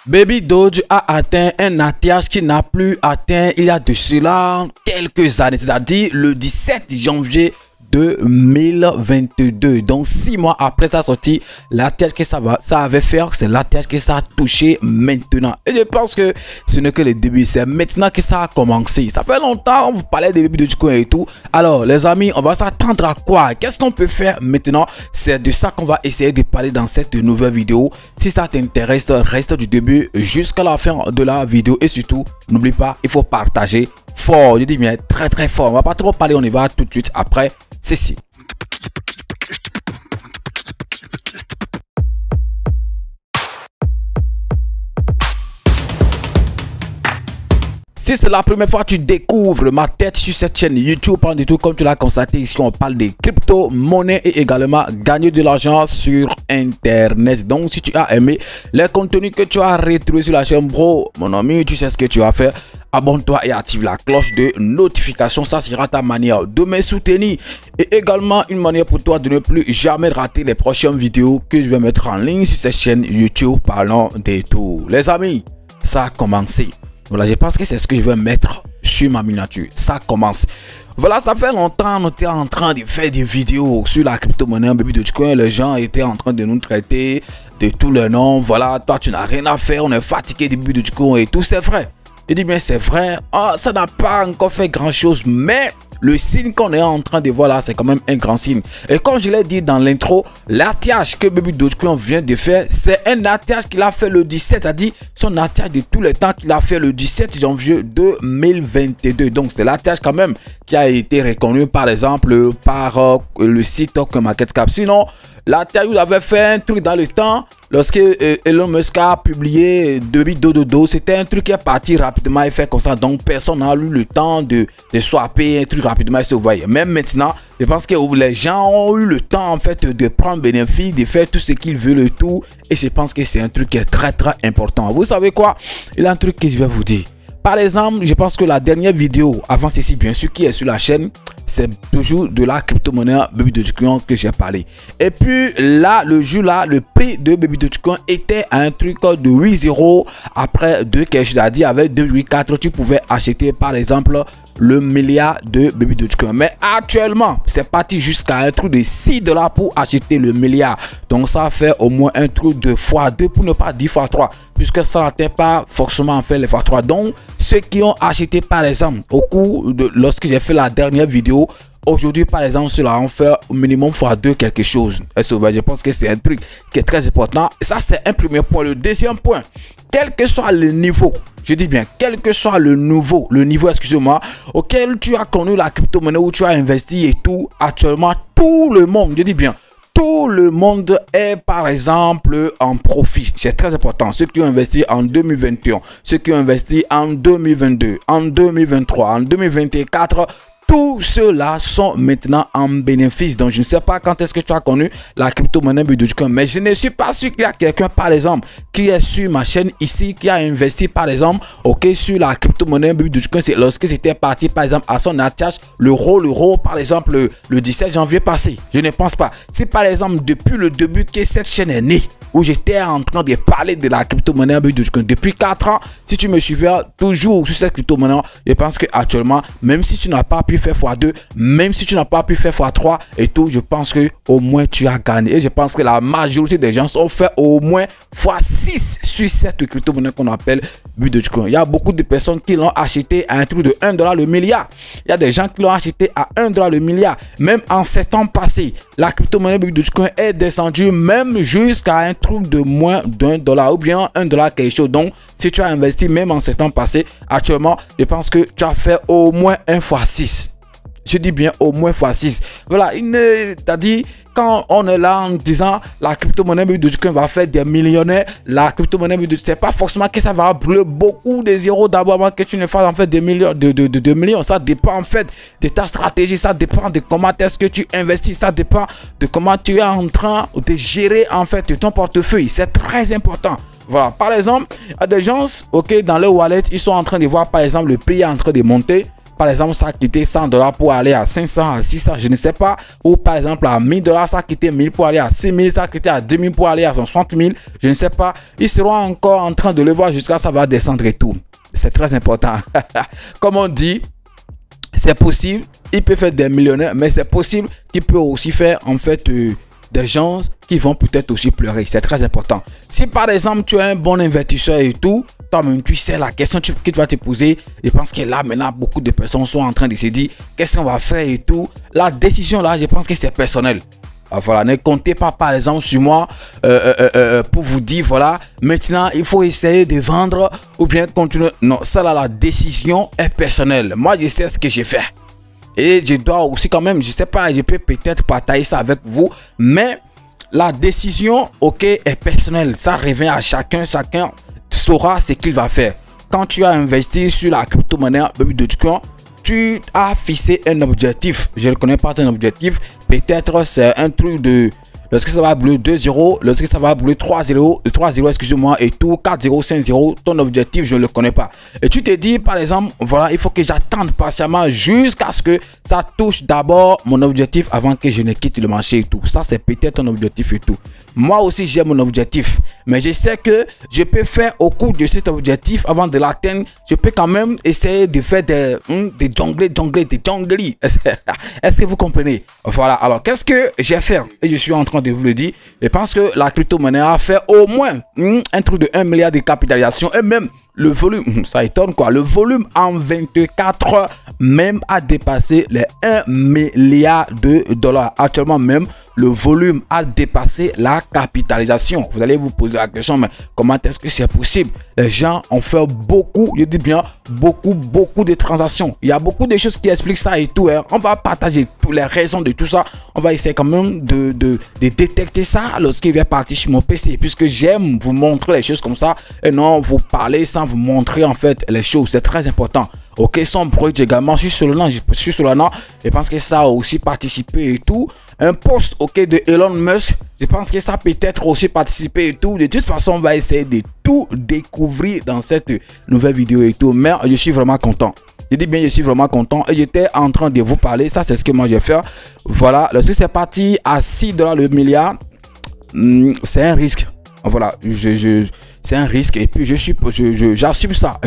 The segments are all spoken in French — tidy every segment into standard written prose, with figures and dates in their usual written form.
Baby Doge a atteint un ATH qu'il n'a plus atteint il y a de cela quelques années, c'est-à-dire le 17 janvier 2022. Donc 6 mois après sa sortie, l'ATH que ça avait fait, c'est l'ATH que ça a touché maintenant. Et je pense que ce n'est que le début, c'est maintenant que ça a commencé. Ça fait longtemps, on vous parlait des Baby Dogecoin et tout. Alors les amis, on va s'attendre à quoi? Qu'est-ce qu'on peut faire maintenant? C'est de ça qu'on va essayer de parler dans cette nouvelle vidéo. Si ça t'intéresse, reste du début jusqu'à la fin de la vidéo. Et surtout, n'oublie pas, il faut partager fort. Je dis bien très fort. On va pas trop parler, on y va tout de suite après ceci. Si c'est la première fois que tu découvres ma tête sur cette chaîne YouTube, pas du tout comme tu l'as constaté ici, on parle des crypto-monnaies et également gagner de l'argent sur Internet. Donc si tu as aimé les contenus que tu as retrouvés sur la chaîne, bro, mon ami, tu sais ce que tu vas faire. Abonne-toi et active la cloche de notification. Ça sera ta manière de me soutenir. Et également une manière pour toi de ne plus jamais rater les prochaines vidéos que je vais mettre en ligne sur cette chaîne YouTube parlant des tout. Les amis, ça a commencé. Voilà, je pense que c'est ce que je vais mettre sur ma miniature. Ça commence. Voilà, ça fait longtemps on était en train de faire des vidéos sur la crypto-monnaie Baby Dogecoin. Les gens étaient en train de nous traiter de tous les noms. Voilà, toi tu n'as rien à faire. On est fatigué des Baby Dogecoin et tout. C'est vrai. Je dis bien c'est vrai, ça n'a pas encore fait grand chose, mais le signe qu'on est en train de voir là, c'est quand même un grand signe. Et comme je l'ai dit dans l'intro, l'ATH que Baby Dogecoin vient de faire, c'est un ATH qu'il a fait le 17, c'est-à-dire son ATH de tous les temps qu'il a fait le 17 janvier 2022. Donc c'est l'ATH quand même qui a été reconnu par exemple par le site CoinMarketCap. Sinon, l'ATH vous avait fait un truc dans le temps. Lorsque Elon Musk a publié Baby Dodo, c'était un truc qui est parti rapidement et fait comme ça. Donc personne n'a eu le temps de swapper un truc rapidement. Et vous voyez. Même maintenant, je pense que les gens ont eu le temps en fait de prendre bénéfice, de faire tout ce qu'ils veulent et tout. Et je pense que c'est un truc qui est très important. Vous savez quoi? Il y a un truc que je vais vous dire. Par exemple, je pense que la dernière vidéo, avant ceci, bien sûr, qui est sur la chaîne, c'est toujours de la crypto-monnaie Baby Dogecoin que j'ai parlé. Et puis là, le jour là, le prix de Baby Dogecoin était à un truc de 8,0 après 2 quelque chose à dire avec 2,4. Tu pouvais acheter par exemple le milliard de Baby Dogecoin. Mais actuellement, c'est parti jusqu'à un truc de 6 $ pour acheter le milliard. Donc ça fait au moins un truc de x2 pour ne pas dire x3. Puisque ça n'atteint pas forcément en fait les x3. Donc ceux qui ont acheté par exemple au cours de lorsque j'ai fait la dernière vidéo, aujourd'hui par exemple cela on fait au minimum x2 quelque chose. Je pense que c'est un truc qui est très important. Et ça c'est un premier point. Le deuxième point, quel que soit le niveau, je dis bien quel que soit le niveau excusez-moi, auquel tu as connu la crypto-monnaie, où tu as investi et tout, actuellement tout le monde, je dis bien tout le monde est par exemple en profit. C'est très important. Ceux qui ont investi en 2021, ceux qui ont investi en 2022, en 2023, en 2024, tous ceux-là sont maintenant en bénéfice. Donc, je ne sais pas quand est-ce que tu as connu la crypto-monnaie Baby Dogecoin, mais je ne suis pas sûr qu'il y a quelqu'un, par exemple, qui est sur ma chaîne ici, qui a investi, par exemple, sur la crypto-monnaie Baby Dogecoin. C'est lorsque c'était parti, par exemple, à son ATH, l'euro, par exemple, le 17 janvier passé. Je ne pense pas. Si, par exemple, depuis le début que cette chaîne est née, où j'étais en train de parler de la crypto-monnaie Baby Dogecoin depuis 4 ans, si tu me suivais toujours sur cette crypto-monnaie, je pense que actuellement, même si tu n'as pas pu faire x2, même si tu n'as pas pu faire x3 et tout, je pense que au moins tu as gagné. Et je pense que la majorité des gens ont fait au moins x6 sur cette crypto-monnaie qu'on appelle Baby Dogecoin. Il y a beaucoup de personnes qui l'ont acheté à un truc de 1 $ le milliard. Il y a des gens qui l'ont acheté à 1 $ le milliard. Même en 7 ans passés, la crypto-monnaie Baby Dogecoin est descendue même jusqu'à un truc de moins d'1 $ ou bien 1 $ quelque chose. Donc si tu as investi même en 7 ans passés, actuellement je pense que tu as fait au moins 1 x6. Je dis bien au moins x6. Voilà, t'as dit, quand on est là en disant la crypto-monnaie Baby Dogecoin va faire des millionnaires, la crypto-monnaie Baby Dogecoin, c'est pas forcément que ça va brûler beaucoup de zéros d'abord avant que tu ne fasses en fait des millions, de millions. Ça dépend en fait de ta stratégie, ça dépend de comment est-ce que tu investis, ça dépend de comment tu es en train de gérer en fait ton portefeuille. C'est très important. Voilà, par exemple, il y a des gens, dans le wallet, ils sont en train de voir par exemple le prix est en train de monter. par exemple, ça a quitté 100 $ pour aller à 500, à 600, je ne sais pas. Ou par exemple, à 1000 $, ça a quitté 1000 pour aller à 6000, ça a quitté à 10 000 pour aller à 60 000, je ne sais pas. Ils seront encore en train de le voir jusqu'à ça va descendre et tout. C'est très important. Comme on dit, c'est possible, il peut faire des millionnaires, mais c'est possible qu'il peut aussi faire en fait des gens qui vont peut-être aussi pleurer. C'est très important. Si par exemple tu es un bon investisseur et tout, toi-même tu sais la question que tu vas te poser. Je pense que là maintenant beaucoup de personnes sont en train de se dire qu'est-ce qu'on va faire et tout. La décision là, je pense que c'est personnel. Voilà, ne comptez pas par exemple sur moi pour vous dire voilà, maintenant il faut essayer de vendre ou bien continuer. Non, ça là, la décision est personnelle. Moi je sais ce que j'ai fait. Et je dois aussi quand même, je sais pas, je peux peut-être partager ça avec vous. Mais la décision, ok, est personnelle. Ça revient à chacun. Chacun saura ce qu'il va faire. Quand tu as investi sur la crypto-monnaie Dogecoin, tu as fixé un objectif. Je ne connais pas ton objectif. Peut-être c'est un truc de... Lorsque ça va brûler 2-0, lorsque ça va brûler 3-0, excusez-moi, et tout, 4-0, 5-0, ton objectif, je ne le connais pas. Et tu te dis, par exemple, voilà, il faut que j'attende patiemment jusqu'à ce que ça touche d'abord mon objectif avant que je ne quitte le marché et tout. Ça, c'est peut-être ton objectif et tout. Moi aussi, j'ai mon objectif. Mais je sais que je peux faire au cours de cet objectif, avant de l'atteindre, je peux quand même essayer de faire des jongleries. Est-ce que vous comprenez? Voilà. Alors, qu'est-ce que j'ai fait? Et je suis en train de vous le dire. Je pense que la crypto-monnaie a fait au moins un truc de 1 milliard de capitalisation. Et même le volume, ça étonne quoi. Le volume en 24 heures même a dépassé les 1 milliard de dollars. Actuellement même, le volume a dépassé la capitalisation. Vous allez vous poser la question, mais comment est-ce que c'est possible? Les gens ont fait beaucoup, je dis bien beaucoup de transactions. Il y a beaucoup de choses qui expliquent ça et tout. On va partager toutes les raisons de tout ça. On va essayer quand même de détecter ça lorsqu'il vient partir sur mon PC, puisque j'aime vous montrer les choses comme ça et non vous parler sans vous montrer en fait les choses. C'est très important. Ok, son bruit également sur Solana, je pense que ça a aussi participé et tout. Un post ok de Elon Musk, je pense que ça peut être aussi participé et tout. De toute façon, on va essayer de tout découvrir dans cette nouvelle vidéo et tout. Mais je suis vraiment content. Je dis bien, je suis vraiment content et j'étais en train de vous parler. Ça, c'est ce que moi je vais faire. Voilà, lorsque c'est parti à 6 $ le milliard, c'est un risque. Voilà, c'est un risque et puis j'assume ça.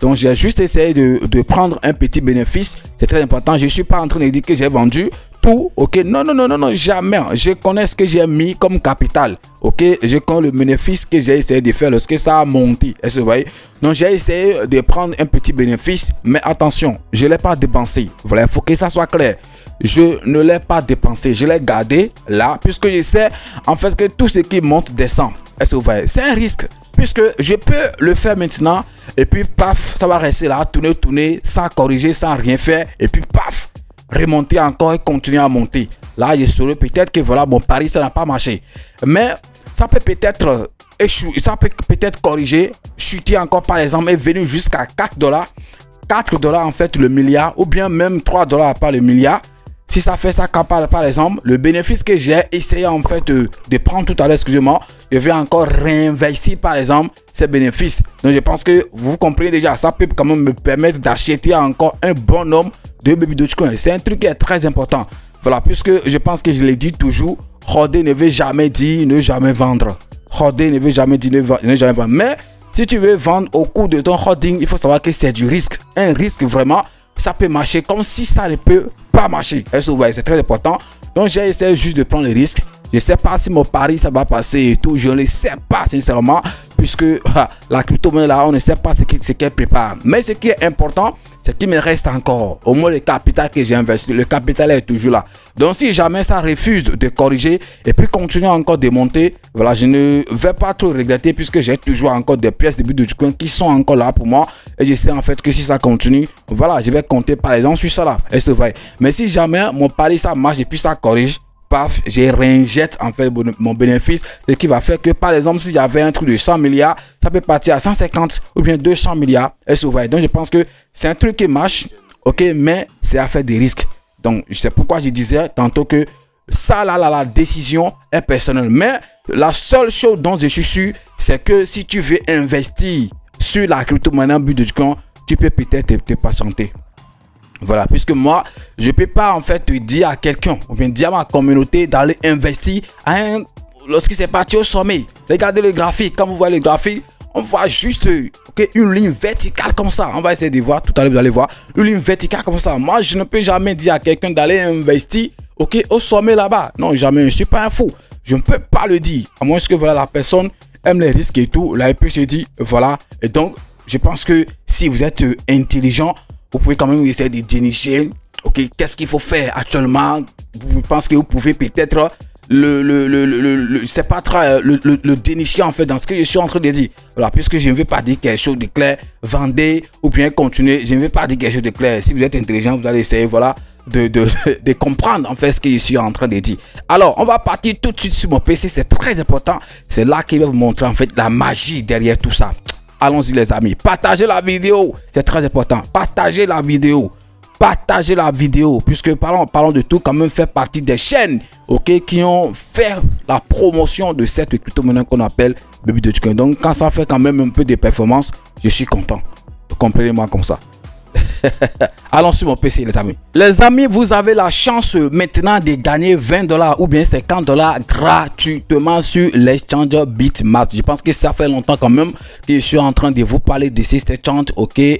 Donc j'ai juste essayé de prendre un petit bénéfice. C'est très important. Je suis pas en train de dire que j'ai vendu tout. Ok, non, jamais. Je connais ce que j'ai mis comme capital. Ok, je connais le bénéfice que j'ai essayé de faire lorsque ça a monté. Est-ce que vous voyez? Donc j'ai essayé de prendre un petit bénéfice, mais attention, je l'ai pas dépensé. Voilà, il faut que ça soit clair. Je ne l'ai pas dépensé, je l'ai gardé là, puisque je sais en fait que tout ce qui monte descend. Est-ce que vous voyez? C'est un risque, puisque je peux le faire maintenant et puis paf, ça va rester là, tourner sans corriger, sans rien faire et puis paf, remonter encore et continuer à monter. Là, je saurais peut-être que voilà, bon, Paris, ça n'a pas marché, mais ça peut peut-être échouer, ça peut peut-être corriger, chuter encore par exemple et venir jusqu'à 4 $. 4 $ en fait le milliard, ou bien même 3 $ par le milliard. Si ça fait ça, par exemple, le bénéfice que j'ai essayé en fait de prendre tout à l'heure, excusez-moi, je vais encore réinvestir par exemple ces bénéfices. Donc je pense que vous comprenez déjà, ça peut quand même me permettre d'acheter encore un bon nombre de baby Dogecoin. C'est un truc qui est très important. Voilà, puisque je pense que je l'ai dit toujours, Hodé ne veut jamais dire ne jamais vendre. Hodé ne veut jamais dire ne jamais vendre. Mais si tu veux vendre au cours de ton holding, il faut savoir que c'est du risque. Un risque vraiment, ça peut marcher comme si ça ne peut pas marcher. Est-ce que vous voyez? C'est très important. Donc j'ai essayé juste de prendre le risque. Je ne sais pas si mon pari ça va passer et tout. Je ne sais pas sincèrement, puisque la crypto-monnaie là, on ne sait pas ce qu'elle prépare. Mais ce qui est important, c'est qu'il me reste encore au moins le capital que j'ai investi. Le capital est toujours là. Donc si jamais ça refuse de corriger et puis continuer encore de monter, voilà, je ne vais pas trop regretter puisque j'ai toujours encore des pièces de Bitcoin qui sont encore là pour moi. Et je sais en fait que si ça continue, voilà, je vais compter par exemple sur ça là. Et c'est vrai. Mais si jamais mon pari ça marche et puis ça corrige, paf, je réinjecte en fait mon bénéfice, ce qui va faire que par exemple si j'avais un truc de 100 milliards, ça peut partir à 150 ou bien 200 milliards. Et c'est vrai. Donc je pense que c'est un truc qui marche, ok, mais c'est à faire des risques. Donc c'est pourquoi je disais tantôt que ça là, la décision est personnelle. Mais la seule chose dont je suis sûr, c'est que si tu veux investir sur la crypto-monnaie Bitcoin, tu peux peut-être te patienter. Voilà, puisque moi, je peux pas en fait dire à quelqu'un, ou bien dire à ma communauté d'aller investir lorsqu'il s'est parti au sommet. Regardez le graphique, quand vous voyez le graphique, on voit juste une ligne verticale comme ça. On va essayer de voir, tout à l'heure vous allez voir, une ligne verticale comme ça. Moi, je ne peux jamais dire à quelqu'un d'aller investir au sommet là-bas. Non, jamais, je ne suis pas un fou. Je ne peux pas le dire, à moins que voilà, la personne aime les risques et tout. Là, et puis je dis, voilà. Et donc, je pense que si vous êtes intelligent, vous pouvez quand même essayer de dénicher, qu'est-ce qu'il faut faire actuellement. Vous pensez que vous pouvez peut-être c'est pas très le dénicher en fait dans ce que je suis en train de dire. Voilà, puisque je ne vais pas dire quelque chose de clair, vendez ou bien continuez. Je ne vais pas dire quelque chose de clair. Si vous êtes intelligent, vous allez essayer, voilà, de comprendre en fait ce que je suis en train de dire. Alors, on va partir tout de suite sur mon PC, c'est très important. C'est là qu'il va vous montrer en fait la magie derrière tout ça. Allons-y les amis, partagez la vidéo, c'est très important. Partagez la vidéo. Partagez la vidéo, puisque parlons de tout quand même fait partie des chaînes qui ont fait la promotion de cette crypto-monnaie qu'on appelle Baby Dogecoin. Donc quand ça fait quand même un peu de performance, je suis content. Comprenez-moi comme ça. Allons sur mon PC les amis. Les amis, vous avez la chance maintenant de gagner 20 $, ou bien 50 $ gratuitement sur l'exchange Bitmask. Je pense que ça fait longtemps quand même que je suis en train de vous parler de cet exchange.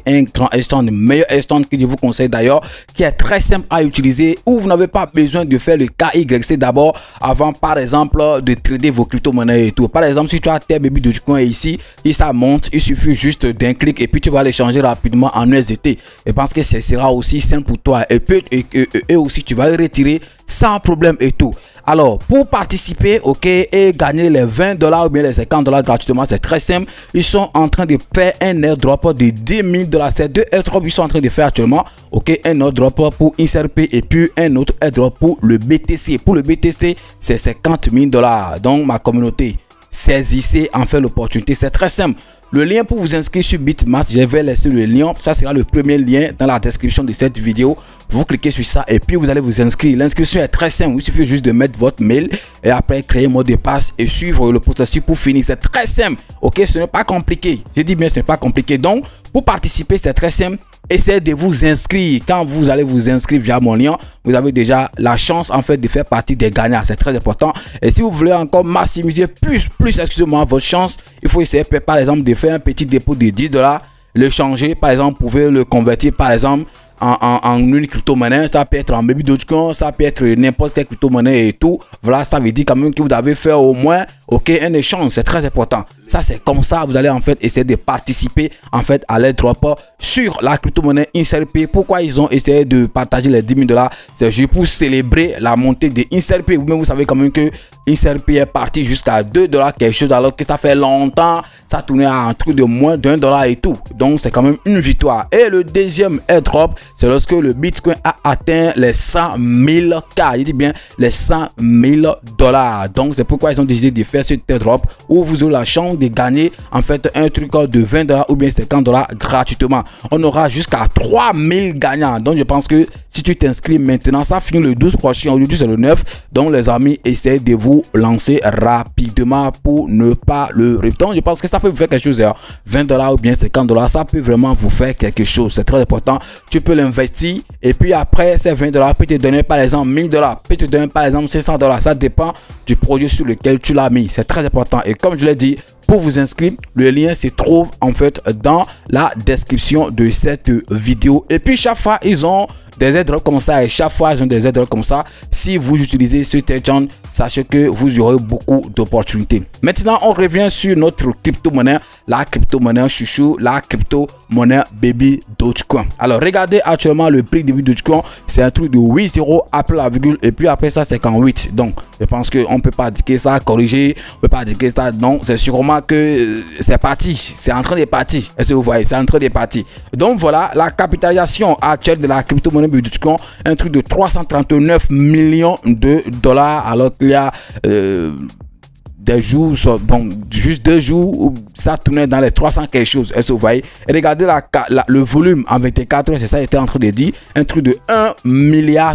Un grand exchange, le meilleur exchange que je vous conseille d'ailleurs, qui est très simple à utiliser, où vous n'avez pas besoin de faire le KYC d'abord avant par exemple de trader vos crypto-monnaies et tout. Par exemple, si tu as tes Baby Dogecoin ici et ça monte, il suffit juste d'un clic et puis tu vas les changer rapidement en USDT. Je pense que ce sera aussi simple pour toi et aussi tu vas le retirer sans problème et tout. Alors pour participer et gagner les 20 $ ou bien les 50 $ gratuitement, c'est très simple. Ils sont en train de faire un airdrop de 10 000 $. C'est deux airdrops qu'ils sont en train de faire actuellement. Un airdrop pour XRP et puis un autre airdrop pour le BTC. Pour le BTC c'est 50 000 $. Donc ma communauté, saisissez en fait l'opportunité, c'est très simple. Le lien pour vous inscrire sur Bitmask, je vais laisser le lien. Ça sera le premier lien dans la description de cette vidéo. Vous cliquez sur ça et puis vous allez vous inscrire. L'inscription est très simple. Il suffit juste de mettre votre mail et après créer un mot de passe et suivre le processus pour finir. C'est très simple. Ce n'est pas compliqué. Je dis bien, ce n'est pas compliqué. Donc, pour participer, c'est très simple. Essayez de vous inscrire. Quand vous allez vous inscrire via mon lien, vous avez déjà la chance en fait de faire partie des gagnants. C'est très important. Et si vous voulez encore maximiser plus excusez-moi, votre chance, il faut essayer par exemple de faire un petit dépôt de 10 $, le changer. Par exemple, vous pouvez le convertir par exemple en une crypto-monnaie. Ça peut être en Baby Dogecoin, ça peut être n'importe quelle crypto-monnaie et tout. Voilà, ça veut dire quand même que vous avez fait au moins un échange. C'est très important. Ça, c'est comme ça, vous allez en fait essayer de participer en fait à l'airdrop sur la crypto-monnaie XRP. Pourquoi ils ont essayé de partager les 10 000 $? C'est juste pour célébrer la montée de XRP. Vous-même, vous savez quand même que XRP est parti jusqu'à 2 $ quelque chose, alors que ça fait longtemps, ça tournait à un truc de moins d'1 $ et tout. Donc, c'est quand même une victoire. Et le deuxième airdrop, c'est lorsque le Bitcoin a atteint les 100 000 K. Je dis bien les 100 000 $. Donc, c'est pourquoi ils ont décidé de faire ce airdrop où vous aurez la chance de gagner en fait un truc de 20 $ ou bien 50 $ gratuitement. On aura jusqu'à 3000 gagnants. Donc, je pense que si tu t'inscris maintenant, ça finit le 12 prochain. Aujourd'hui, c'est le 9. Donc, les amis, essayez de vous lancer rapidement pour ne pas le répéter. Je pense que ça peut vous faire quelque chose. 20 $ ou bien 50 $, ça peut vraiment vous faire quelque chose. C'est très important. Tu peux l'investir et puis après, ces 20 $ peut te donner par exemple 1000 $, peut te donner par exemple 500 $. Ça dépend du projet sur lequel tu l'as mis. C'est très important. Et comme je l'ai dit, pour vous inscrire, le lien se trouve en fait dans la description de cette vidéo. Et puis chaque fois, ils ont des airdrops comme ça et chaque fois ils ont des airdrops comme ça. Si vous utilisez ce exchange, sachez que vous aurez beaucoup d'opportunités. Maintenant, on revient sur notre crypto-monnaie, la crypto-monnaie chouchou, la crypto-monnaie Baby Dogecoin. Alors, regardez actuellement le prix de Baby Dogecoin, c'est un truc de 8 € après la virgule et puis après ça, c'est qu'en 8. Donc, je pense qu'on ne peut pas dire que ça a corrigé, on ne peut pas dire que ça, non, c'est sûrement que c'est parti, c'est en train de partir. Est-ce que vous voyez, c'est en train de partir. Donc, voilà, la capitalisation actuelle de la crypto-monnaie Baby Dogecoin, un truc de 339 millions de $, alors qu'il y a des jours, donc juste 2 jours, ça tournait dans les 300 quelque chose. Est-ce que vous voyez? Et regardez le volume en 24 heures, c'est ça que j'étais en train de dire, un truc de 1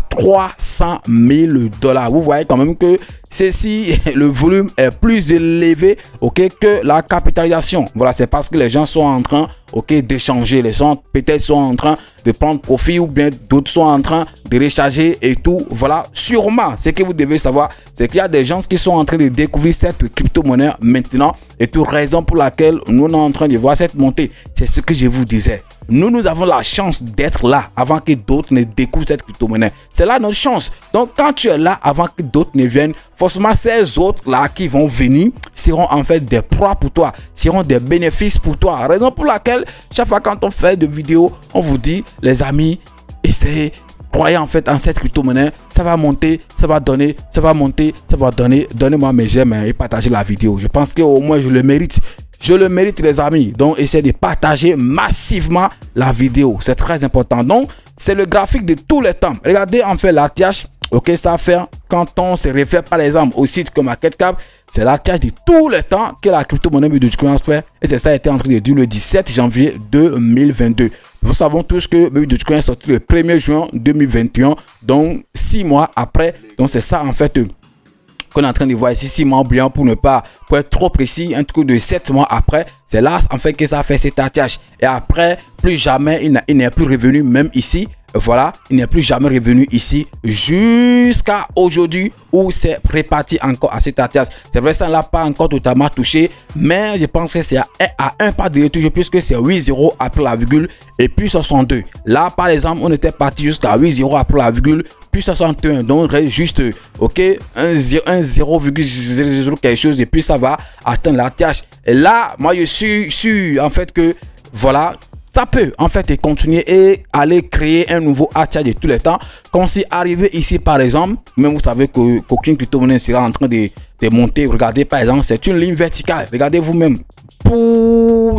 300 000 $. Vous voyez quand même que ceci, le volume est plus élevé, ok, que la capitalisation. Voilà, c'est parce que les gens sont en train, ok, d'échanger. Les gens peut-être sont en train de prendre profit ou bien d'autres sont en train de recharger et tout. Voilà, sûrement, ce que vous devez savoir, c'est qu'il y a des gens qui sont en train de découvrir cette crypto-monnaie maintenant et toute raison pour laquelle nous sommes en train de voir cette montée. C'est ce que je vous disais. Nous avons la chance d'être là avant que d'autres ne découvrent cette crypto-monnaie. C'est là notre chance. Donc, quand tu es là avant que d'autres ne viennent, forcément, ces autres-là qui vont venir seront en fait des proies pour toi, seront des bénéfices pour toi. Raison pour laquelle, chaque fois quand on fait des vidéos, on vous dit, les amis, essayez, croyez en fait en cette crypto-monnaie, ça va monter, ça va donner, ça va monter, ça va donner. Donnez-moi mes j'aime et partagez la vidéo. Je pense qu'au moins, je le mérite. Je le mérite, les amis. Donc, essayez de partager massivement la vidéo. C'est très important. Donc, c'est le graphique de tous les temps. Regardez en fait la TH. Ok, ça fait quand on se réfère par exemple au site comme MarketCap, c'est la TH de tous les temps que la crypto-monnaie Dogecoin fait. Et c'est ça a été en train de dire le 17 janvier 2022. Nous savons tous que Dogecoin est sorti le 1er juin 2021. Donc, 6 mois après. Donc, c'est ça en fait qu'on est en train de voir ici, 6 mois bien pour être trop précis, un truc de 7 mois après, c'est là en fait que ça fait cet ATH. Et après, plus jamais il n'est plus revenu, même ici, voilà, il n'est plus jamais revenu ici jusqu'à aujourd'hui où c'est réparti encore à cet ATH. C'est vrai, ça ne l'a pas encore totalement touché, mais je pense que c'est à un pas de retouche puisque c'est 8-0 après la virgule et puis 62. Là, par exemple, on était parti jusqu'à 8-0 après la virgule. Puis 61, donc juste ok, un 0,00 quelque chose et puis ça va atteindre la TH. Et là, moi je suis sûr en fait que voilà, ça peut en fait continuer et aller créer un nouveau ATH de tous les temps. Comme si arrivé ici par exemple, même vous savez qu'aucune crypto-monnaie sera en train de monter. Regardez par exemple, c'est une ligne verticale. Regardez vous-même.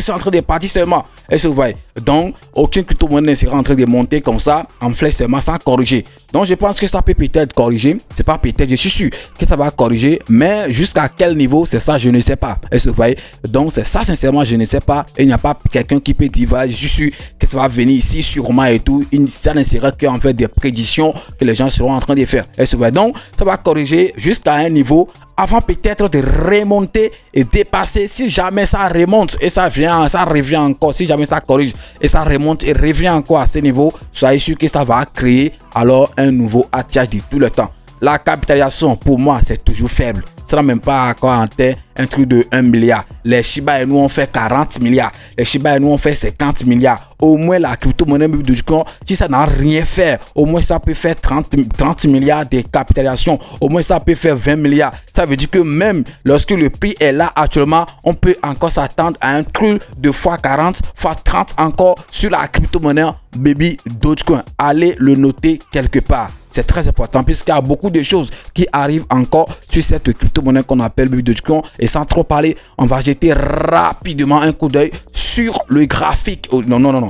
C'est en train de partir seulement. Est-ce que vous voyez? Donc, aucune crypto-monnaie sera en train de monter comme ça, en flèche seulement, sans corriger. Donc, je pense que ça peut peut-être corriger. C'est pas peut-être, je suis sûr que ça va corriger. Mais jusqu'à quel niveau, c'est ça, je ne sais pas. Est-ce que vous voyez? Donc, c'est ça, sincèrement, je ne sais pas. Et il n'y a pas quelqu'un qui peut dire, voilà, je suis sûr que ça va venir ici sûrement et tout. Ça ne sera qu'en fait des prédictions que les gens seront en train de faire. Est-ce que vous voyez? Donc, ça va corriger jusqu'à un niveau avant peut-être de remonter et dépasser. Si jamais ça remonte et ça revient encore, si jamais ça corrige et ça remonte et revient encore à ce niveau, soyez sûr que ça va créer alors un nouveau ATH de tout le temps. La capitalisation pour moi c'est toujours faible. Ça n'a même pas encore en tête un truc de 1 milliard. Les Shiba Inu ont fait 40 milliards. Les Shiba Inu ont fait 50 milliards. Au moins la crypto-monnaie Dogecoin, si ça n'a rien fait, au moins ça peut faire 30 milliards de capitalisation. Au moins ça peut faire 20 milliards. Ça veut dire que même lorsque le prix est là actuellement, on peut encore s'attendre à un truc de x40, x30 encore sur la crypto-monnaie Baby Dogecoin. Allez le noter quelque part. C'est très important puisqu'il y a beaucoup de choses qui arrivent encore sur cette crypto-monnaie qu'on appelle Baby Dogecoin. Et sans trop parler, on va jeter rapidement un coup d'œil sur le graphique,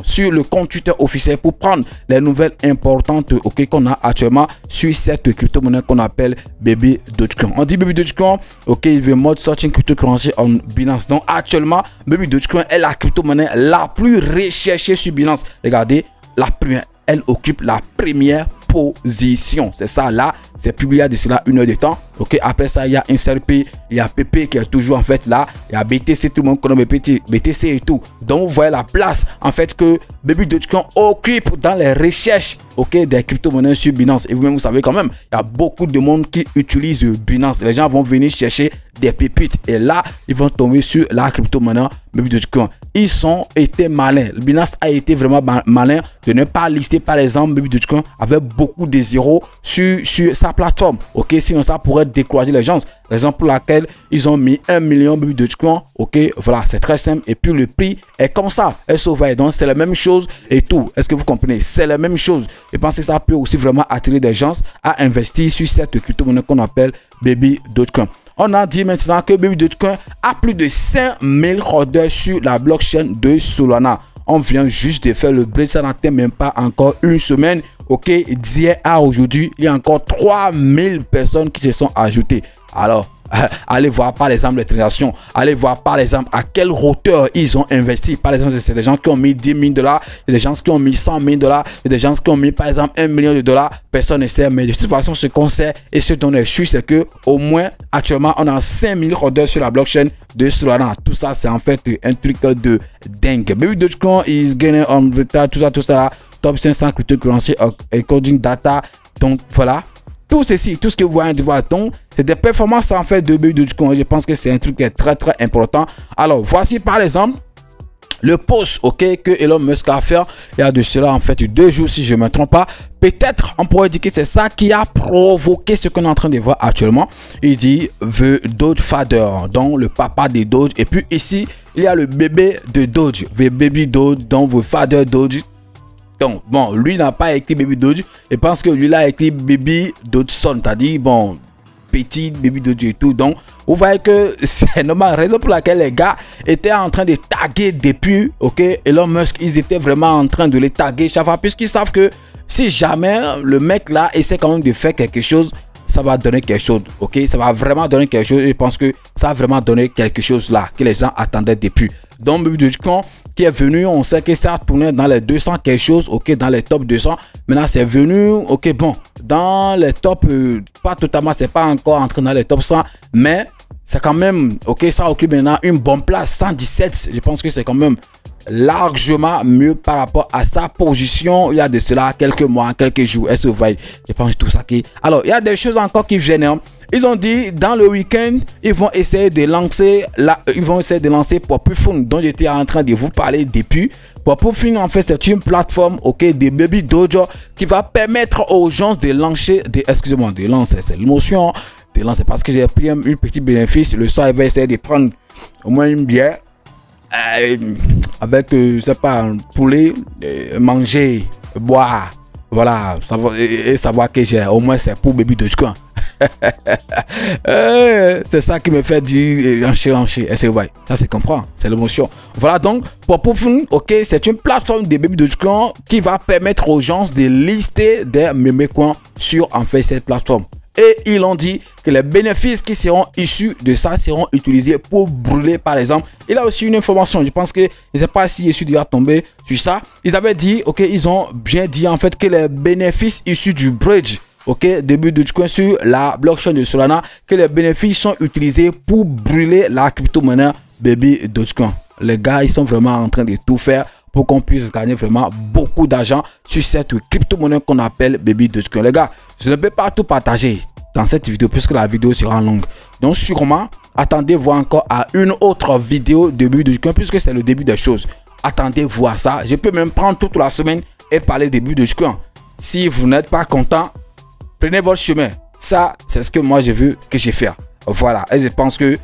sur le compte Twitter officiel pour prendre les nouvelles importantes qu'on a actuellement sur cette crypto-monnaie qu'on appelle Baby Dogecoin. On dit Baby Dogecoin, ok, il veut mode searching cryptocurrency on Binance. Donc actuellement, Baby Dogecoin est la crypto-monnaie la plus recherchée sur Binance. Regardez, la première, elle occupe la première position. C'est ça là, c'est publié de cela 1 heure de temps. Ok, après ça il y a XRP, il y a PP qui est toujours en fait là, il y a BTC, tout le monde connaît BTC et tout. Donc vous voyez la place en fait que Baby Dogecoin occupe dans les recherches, ok, des crypto-monnaies sur Binance. Et vous-même vous savez quand même, il y a beaucoup de monde qui utilise Binance. Les gens vont venir chercher des pépites et là ils vont tomber sur la crypto-monnaie Baby Dogecoin. Ils ont été malins. Binance a été vraiment malin de ne pas lister par exemple Baby Dogecoin avec beaucoup de zéros sur sa plateforme. Ok, sinon ça pourrait décourager les gens. Raison pour laquelle ils ont mis 1 million Baby Dogecoin. Ok, voilà, c'est très simple. Et puis le prix est comme ça. Donc c'est la même chose et tout. Est-ce que vous comprenez? C'est la même chose. Je pense que ça peut aussi vraiment attirer des gens à investir sur cette crypto-monnaie qu'on appelle Baby Dogecoin. On a dit maintenant que Baby Dogecoin a plus de 5000 holders sur la blockchain de Solana. On vient juste de faire le break, ça n'atteint même pas encore une semaine. Ok, d'hier à aujourd'hui, il y a encore 3000 personnes qui se sont ajoutées. Alors, Allez voir par exemple les transactions. Allez voir par exemple à quelle hauteur ils ont investi. Par exemple, c'est des gens qui ont mis 10 000 $, des gens qui ont mis 100 000 $, des gens qui ont mis par exemple 1 million de $. Personne ne sait, mais de toute façon, ce qu'on sait et ce dont on est sûr, c'est que au moins actuellement, on a 5 000 orders sur la blockchain de Solana. Tout ça, c'est en fait un truc de dingue. Baby Dogecoin is gaining on retard, tout ça, top 500 cryptocurrency according data. Donc voilà. Tout ceci, tout ce que vous voyez de donc c'est des performances en fait de Baby Dogecoin. Je pense que c'est un truc qui est très important. Alors voici par exemple le post que Elon Musk a fait il y a de cela en fait 2 jours si je ne me trompe pas. Peut-être on pourrait dire que c'est ça qui a provoqué ce qu'on est en train de voir actuellement. Il dit The Doge Father, donc le papa des Doge. Et puis ici il y a le bébé de Doge, The Baby Doge, donc The Father Doge. Donc, bon, lui n'a pas écrit Baby Doge. Je pense que lui, il a écrit Baby Dogeson. C'est-à-dire, bon, petit Baby Doge et tout. Donc, vous voyez que c'est normal. Raison pour laquelle les gars étaient en train de taguer depuis, Elon Musk, ils étaient vraiment en train de les taguer chaque fois. Puisqu'ils savent que si jamais le mec là essaie quand même de faire quelque chose, ça va donner quelque chose, ça va vraiment donner quelque chose. Je pense que ça a vraiment donné quelque chose là que les gens attendaient depuis. Donc, Baby Dogecoin qui est venu, on sait que ça a tourné dans les 200 quelque chose, dans les top 200. Maintenant, c'est venu, bon, dans les top, pas totalement, c'est pas encore entré dans les top 100, mais c'est quand même, ça occupe maintenant une bonne place, 117. Je pense que c'est quand même largement mieux par rapport à sa position il y a de cela quelques mois, quelques jours. Est-ce que vous voyez? Je pense tout ça qui... Alors, il y a des choses encore qui viennent. Ils ont dit dans le week-end, ils vont essayer de lancer Popufun, dont j'étais en train de vous parler depuis. Popufun, en fait, c'est une plateforme, de Baby Dojo qui va permettre aux gens de lancer, de lancer, c'est l'émotion, de lancer parce que j'ai pris un petit bénéfice. Le soir, il va essayer de prendre au moins une bière avec, je sais pas, un poulet, manger, boire, voilà, savoir que j'ai au moins c'est pour Baby Dogecoin. C'est ça qui me fait dire encher. Est-ce que vous voyez? Ça se comprend, c'est l'émotion. Voilà donc Popufun, c'est une plateforme de Baby Dogecoin qui va permettre aux gens de lister des mémécoins sur en fait cette plateforme. Et ils ont dit que les bénéfices qui seront issus de ça seront utilisés pour brûler par exemple. Il a aussi une information, je pense que, je ne sais pas si je suis déjà tombé sur ça. Ils avaient dit, ils ont bien dit en fait que les bénéfices issus du bridge, début de Dogecoin sur la blockchain de Solana, que les bénéfices sont utilisés pour brûler la crypto-monnaie Baby Dogecoin. Les gars, ils sont vraiment en train de tout faire pour qu'on puisse gagner vraiment beaucoup d'argent sur cette crypto-monnaie qu'on appelle Baby Dogecoin. Les gars, je ne peux pas tout partager dans cette vidéo puisque la vidéo sera longue. Donc sûrement, attendez-vous encore à une autre vidéo de Baby Dogecoin puisque c'est le début des choses. Attendez-vous à ça. Je peux même prendre toute la semaine et parler de Baby Dogecoin. Si vous n'êtes pas content, prenez votre chemin. Ça, c'est ce que moi j'ai vu que j'ai fait. Voilà. Et je pense que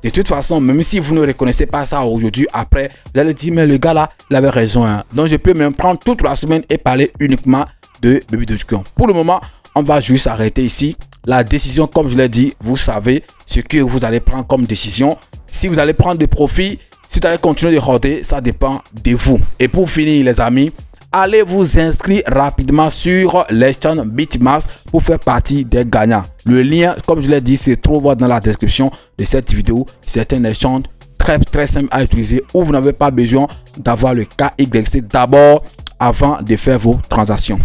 de toute façon, même si vous ne reconnaissez pas ça aujourd'hui, après, vous allez dire, mais le gars là, il avait raison. Donc, je peux même prendre toute la semaine et parler uniquement de Baby Dogecoin. Pour le moment, on va juste arrêter ici. La décision, comme je l'ai dit, vous savez ce que vous allez prendre comme décision. Si vous allez prendre des profits, si vous allez continuer de roder, ça dépend de vous. Et pour finir, les amis, allez vous inscrire rapidement sur l'exchange Bitmask pour faire partie des gagnants. Le lien, comme je l'ai dit, se trouve dans la description de cette vidéo. C'est un échange très simple à utiliser où vous n'avez pas besoin d'avoir le KYC d'abord avant de faire vos transactions.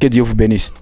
Que Dieu vous bénisse.